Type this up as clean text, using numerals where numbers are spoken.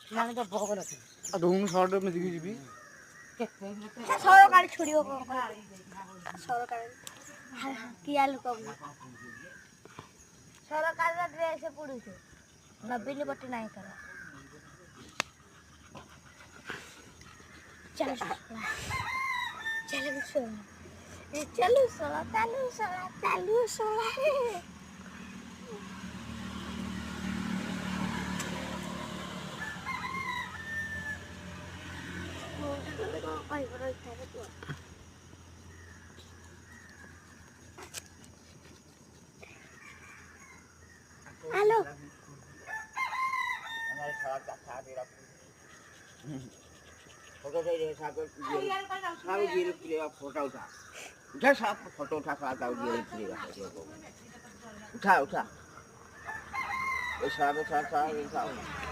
ମାନେ ତ ଭୋଗ ରଖେ ଆଉ ଧଉନୁ ସର୍ଟ ମିଶିକି ଯିବି ସରକାରୀ ଛୁଡ଼ିବ କଣ ସରକାରୀ କିଆ ଲୋକ ସରକାରର ଡ୍ରେସ୍ ପଡୁଛି ନବୀନ ପଟ୍ଟନାୟକ ନାହିଁ କର ଚାଲ ଚାଲୁ ଶଳା हेलो फोटो चाहिए साहब ये फोटो उठा साहब फोटो उठा साहब उठा ये साहब